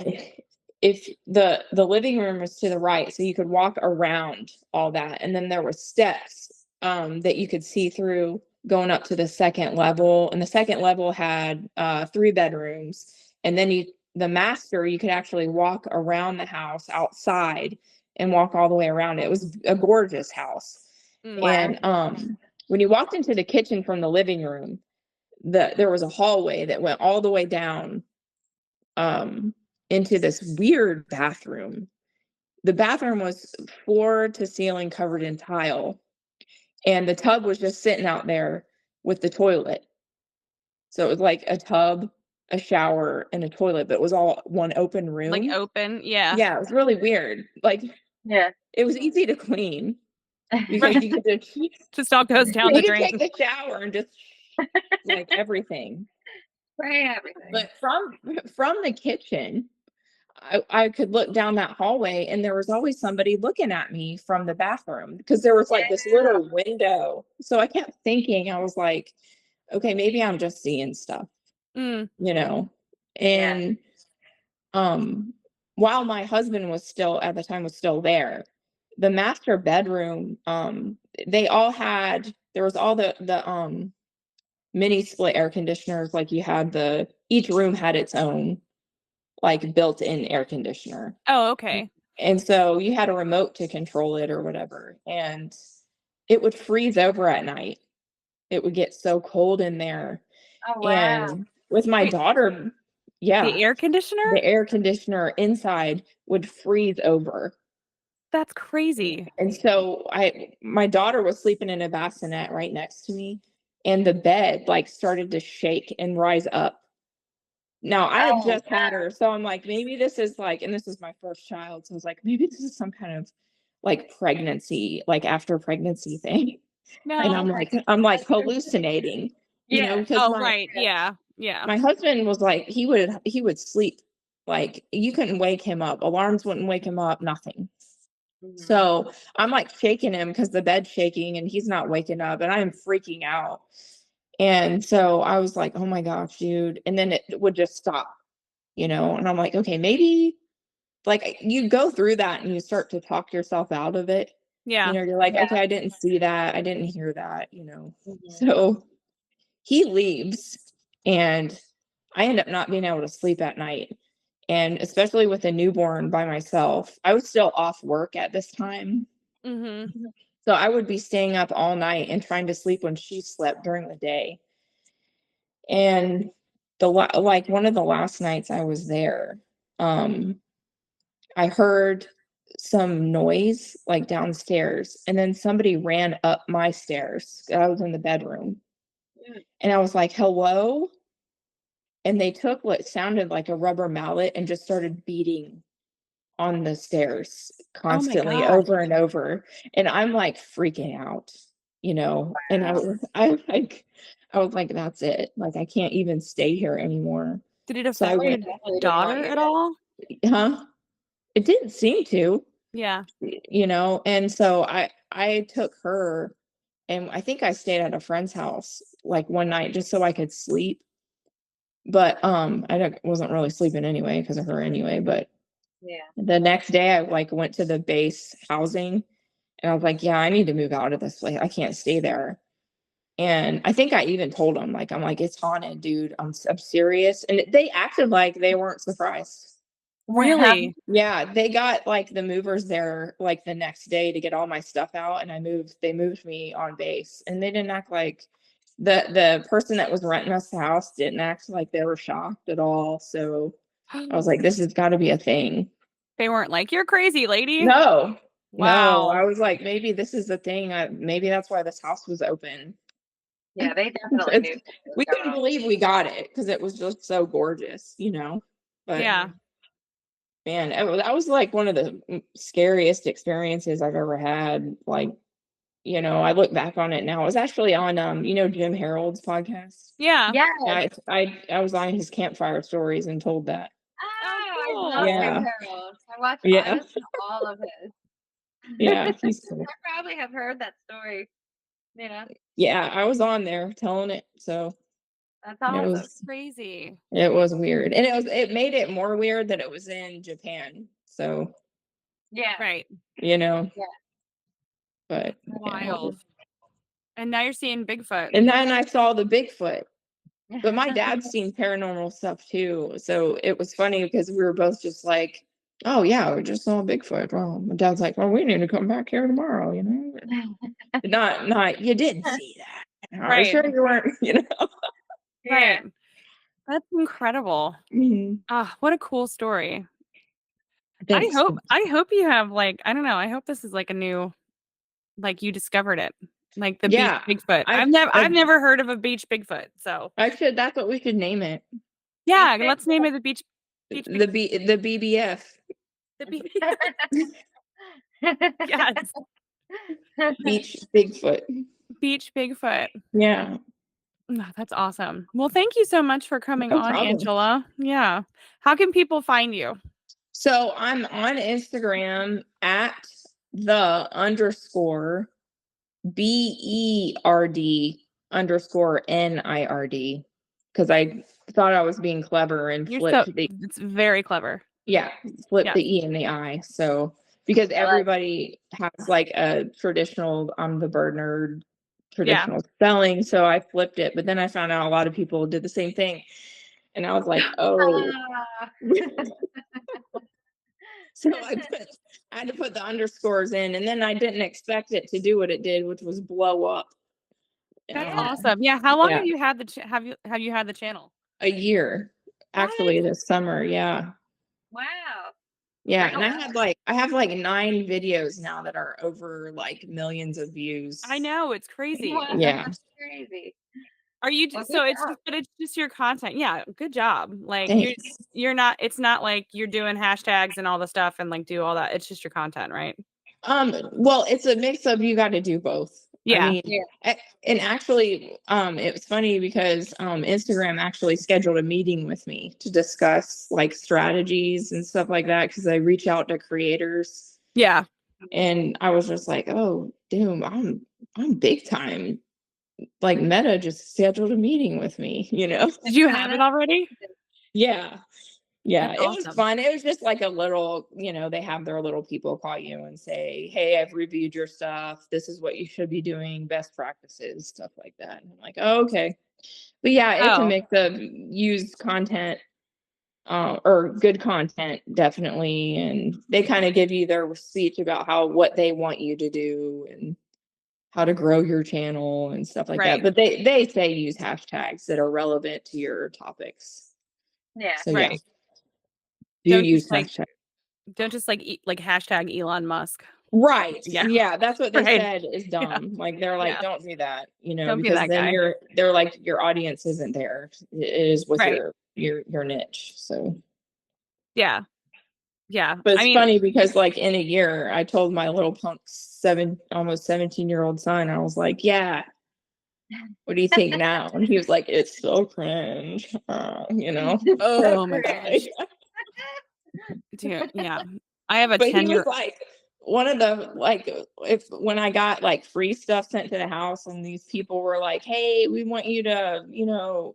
if the living room was to the right, so you could walk around all that. And then there were steps that you could see through going up to the second level. And the second level had 3 bedrooms. And then the master, you could actually walk around the house outside and walk all the way around it. It was a gorgeous house. Wow. And when you walked into the kitchen from the living room, there was a hallway that went all the way down into this weird bathroom. The bathroom was floor to ceiling covered in tile, and the tub was just sitting out there with the toilet. So it was like a tub, a shower, and a toilet, but it was all one open room. Like open, yeah. Yeah, it was really weird. Like Yeah. It was easy to clean because you could Just all goes down the you could drain. take the shower and just like everything. Spray everything. But from the kitchen, I could look down that hallway and there was always somebody looking at me from the bathroom because there was like this little window. So I kept thinking, I was like, okay, maybe I'm just seeing stuff, Mm. you know. And while my husband was still at the time was still there, the master bedroom, they all had, there was all the mini split air conditioners. Like you had each room had its own like built-in air conditioner. Oh, okay. And so you had a remote to control it or whatever. And it would freeze over at night. It would get so cold in there. Oh wow. And with my daughter, yeah, The air conditioner? the air conditioner inside would freeze over. That's crazy. And so my daughter was sleeping in a bassinet right next to me, and the bed like started to shake and rise up. Now I had just had her, so I'm like, maybe this is like, and this is my first child, so I was like, maybe this is some kind of like pregnancy, like after pregnancy thing. No. And I'm like hallucinating, you know, because right. Yeah. my husband was like, he would sleep, like you couldn't wake him up, alarms wouldn't wake him up, nothing. So I'm like shaking him because the bed's shaking and he's not waking up and I'm freaking out. And so I was like, oh my gosh, dude. And then it would just stop, you know, and I'm like, okay, maybe like you go through that and you start to talk yourself out of it. Yeah. You know, you're like, okay, I didn't see that. I didn't hear that, you know. So he leaves and I end up not being able to sleep at night. And especially with a newborn by myself, I was still off work at this time. Mm-hmm. So I would be staying up all night and trying to sleep when she slept during the day. And like one of the last nights I was there, I heard some noise like downstairs, and then somebody ran up my stairs. I was in the bedroom. And I was like, hello? And they took what sounded like a rubber mallet and just started beating on the stairs constantly gosh. over and over. And I'm like freaking out, you know. And I was like, that's it. Like I can't even stay here anymore. Did it So I affect your went, daughter at all? huh? It didn't seem to, Yeah. you know. And so I took her, and I think I stayed at a friend's house like one night just so I could sleep. But I wasn't really sleeping anyway because of her anyway. But the next day I like went to the base housing and I was like, yeah, I need to move out of this place. I can't stay there. And I think I even told them, like, I'm like, it's haunted, dude. I'm serious. And they acted like they weren't surprised. Really? Yeah, they got like the movers there like the next day to get all my stuff out, and they moved me on base, and they didn't act like the person that was renting us the house didn't act like they were shocked at all. So I was like, this has got to be a thing. They weren't like, you're crazy, lady. No. Wow. No, I was like, maybe this is the thing. Maybe that's why this house was open. Yeah, they definitely knew. We couldn't believe we got it because it was just so gorgeous, you know. But yeah. Man, that was like one of the scariest experiences I've ever had. Like, you know, I look back on it now. It was actually on you know, Jim Harold's podcast. Yeah. Yeah. I was on his campfire stories and told that. Oh, cool. I love Yeah. Jim Harold. I watched all of his. Yeah, he's cool. I probably have heard that story. Yeah. Yeah, I was on there telling it. So That's awesome. That's crazy. it was weird. And it made it more weird that it was in Japan. So Yeah. Right. you know. Yeah. But Wild. And now you're seeing Bigfoot. And then I saw the Bigfoot. But my dad's seen paranormal stuff too. So it was funny because we were both just like, oh yeah, we just saw Bigfoot. Well, my dad's like, well, we need to come back here tomorrow, you know. Not you didn't see that. Are you sure you weren't, you know? Right. That's incredible. Mm-hmm. Ah, what a cool story. Thanks. I hope you have like, I don't know, I hope this is like a new, like you discovered it. Like the beach Bigfoot. I've never heard of a beach Bigfoot. So that's what we should name it. Yeah, let's name it the beach the BBF. The BBF. Yes. Beach Bigfoot. Beach Bigfoot. Yeah. Oh, that's awesome. Well, thank you so much for coming No on, problem. Angela. Yeah. How can people find you? So I'm on Instagram at _BERD _NIRD because I thought I was being clever and It's very clever. flipped the E and the I. So because everybody has like a traditional, I'm the Berd Nerd traditional spelling, so I flipped it. But then I found out a lot of people did the same thing, and I was like, oh. So I had to put the underscores in, and then I didn't expect it to do what it did, which was blow up. That's awesome. Yeah. How long Yeah. have you had have you had the channel? A year, actually, this summer. Yeah. Wow. Yeah, and I have like 9 videos now that are over like millions of views. I know, it's crazy. Wow, Yeah. that's crazy. Are you Well, so good it's job. just, but it's just your content. Yeah, good job. Like Thanks. you're not, it's not like you're doing hashtags and all the stuff and like do all that. It's just your content, right? Well, it's a mix of, you got to do both. Yeah. I mean, and actually, it was funny because Instagram actually scheduled a meeting with me to discuss like strategies and stuff like that, because I reach out to creators. Yeah. And I was just like, oh, damn, I'm big time. Like Meta just scheduled a meeting with me, you know? Did you have it already? Yeah. Yeah, That's it was awesome. fun. It was just like a little, they have their little people call you and say, hey, I've reviewed your stuff. This is what you should be doing, best practices, stuff like that. And I'm like, oh, okay. But yeah, it's a mix of used content or good content, definitely. And they kind of give you their speech about what they want you to do and how to grow your channel and stuff like that. But they say use hashtags that are relevant to your topics. Yeah. So Right. yeah. Don't just like hashtag Elon Musk. Right. Yeah. Yeah. That's what they Right. said is dumb. Yeah. Like, they're like, Yeah. don't do that, Don't be because that then guy. they're like, your audience isn't there. It is with Right. your niche. So Yeah. Yeah. but it's I mean, funny because like in a year, I told my little punk almost 17-year-old son, I was like, yeah, what do you think now? And he was like, it's so cringe. oh my gosh. Dude, yeah. I have a But 10-year. he was like one of the, like, when I got like free stuff sent to the house and these people were like, hey, we want you to,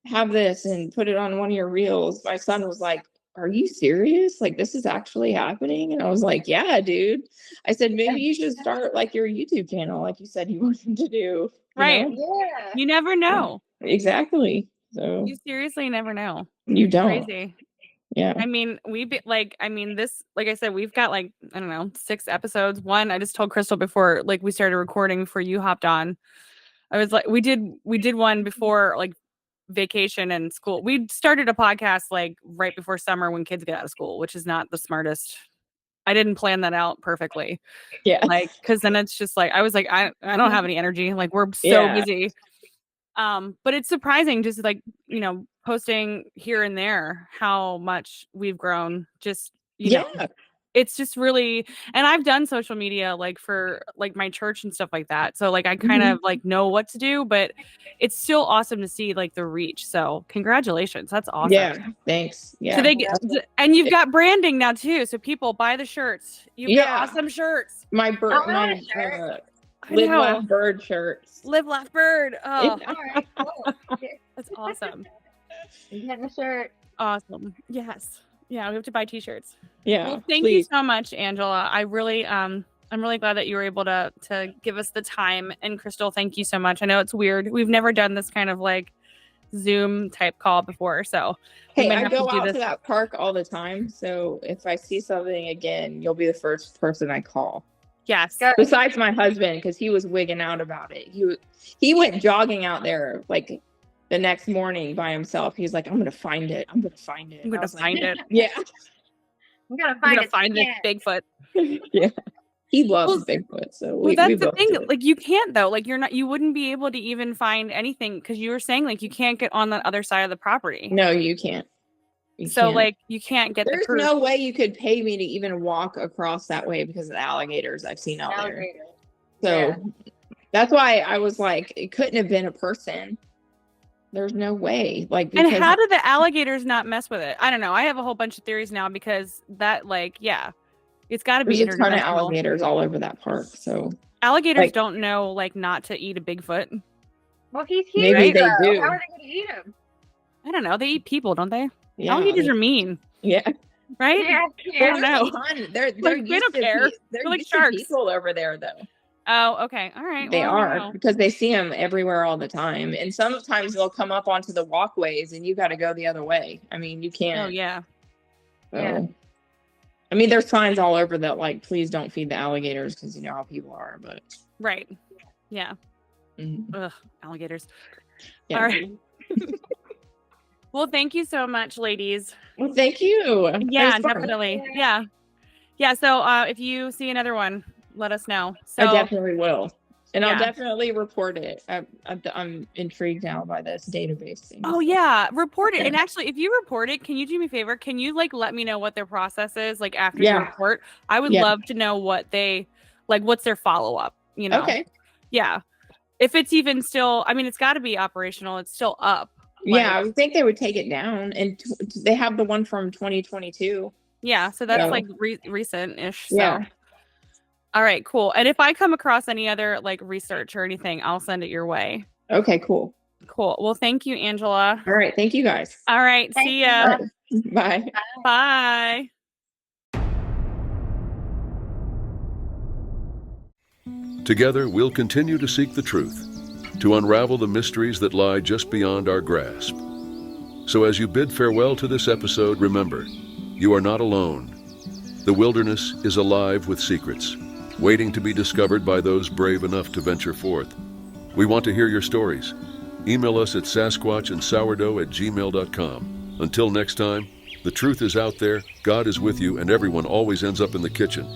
have this and put it on one of your reels. My son was like, are you serious? Like, this is actually happening? And I was like, yeah, dude. I said, maybe you should start like your YouTube channel, like you said you wanted to do. Right. Yeah. You never know. Exactly. So You seriously never know. you don't. Crazy. Yeah. I mean, this, like I said, we've got like, I don't know, 6 episodes. One, I just told Crystal before, like, we started recording before you hopped on. I was like, we did one before like vacation and school. We started a podcast like right before summer when kids get out of school, which is not the smartest. I didn't plan that out perfectly. Yeah. Like, cause then it's just like, I was like, I don't have any energy. Like, we're so busy. But it's surprising just like, posting here and there how much we've grown. Just, it's just really, and I've done social media like for like my church and stuff like that. So like I kind of like know what to do, but it's still awesome to see like the reach. So congratulations. That's awesome. Yeah. Thanks. Yeah. So and you've got branding now too. So people buy the shirts. You've got awesome shirts. My Live Laugh Berd shirts. Live Laugh Berd. Oh, All right, cool. that's awesome. You getting a shirt? Awesome. Yes. Yeah, we have to buy t-shirts. Yeah. Well, thank you so much, Angela. I really I'm really glad that you were able to give us the time. And Crystal, thank you so much. I know it's weird. We've never done this kind of like Zoom type call before. So hey, I go out to that park all the time. So if I see something again, you'll be the first person I call. Yes. Besides my husband, because he was wigging out about it. He went jogging out there like the next morning by himself. He's like, I'm gonna find it. I'm gonna find it. I'm gonna find it. Yeah. I'm gonna find this Bigfoot. Yeah. He loves Bigfoot. So that's the thing. Like, you can't though. Like, you wouldn't be able to even find anything because you were saying like you can't get on the other side of the property. No, you can't. So can't. like you can't get There's the proof. no way you could pay me to even walk across that way because of the alligators I've seen out there. Alligator. So Yeah. that's why I was like, it couldn't have been a person. There's no way. Like, And because how do the alligators not mess with it? I don't know. I have a whole bunch of theories now because that, like, yeah, it's got to be there's a ton of interdimensional. alligators all over that park. So Alligators like- don't know, like, not to eat a Bigfoot. Well, he's huge. Maybe they though. do. How are they going to eat him? I don't know. They eat people, don't they? yeah, Alligators are mean, yeah. right? Yeah. I don't They're know. fun. They're Like, they used don't to care. they're They're like used to sharks. people over there though. Oh, okay. All right. They well, I don't are know. because they see them everywhere all the time, and sometimes they'll come up onto the walkways, and you got to go the other way. I mean, you can't. Oh, yeah. So, Yeah. I mean, there's signs all over that like, please don't feed the alligators because you know how people are. But Right. Yeah. mhm. Ugh, alligators. Yeah. All right. Well, thank you so much, ladies. Well, thank you. It Yeah, was fun. definitely. Yeah. Yeah. So if you see another one, let us know. So I definitely will, and I'll Yeah. definitely report it. I'm intrigued now by this database thing. Oh yeah, report it. And actually, if you report it, can you do me a favor? Can you like let me know what their process is like after you Yeah. report? I would Yeah. love to know what they like. What's their follow up? You know? Okay. Yeah. If it's even still, I mean, it's got to be operational. It's still up. Yeah, I would think they would take it down, and they have the one from 2022. Yeah. So that's Yeah. like recent-ish. So. Yeah. All right. Cool. And if I come across any other like research or anything, I'll send it your way. Okay. Cool. Cool. Well, thank you, Angela. All right. Thank you guys. All right. Thank See you. ya. Bye. Bye. Together, we'll continue to seek the truth, to unravel the mysteries that lie just beyond our grasp. So as you bid farewell to this episode, remember, you are not alone. The wilderness is alive with secrets, waiting to be discovered by those brave enough to venture forth. We want to hear your stories. Email us at sasquatchandsourdough@gmail.com. Until next time, the truth is out there, God is with you, and everyone always ends up in the kitchen.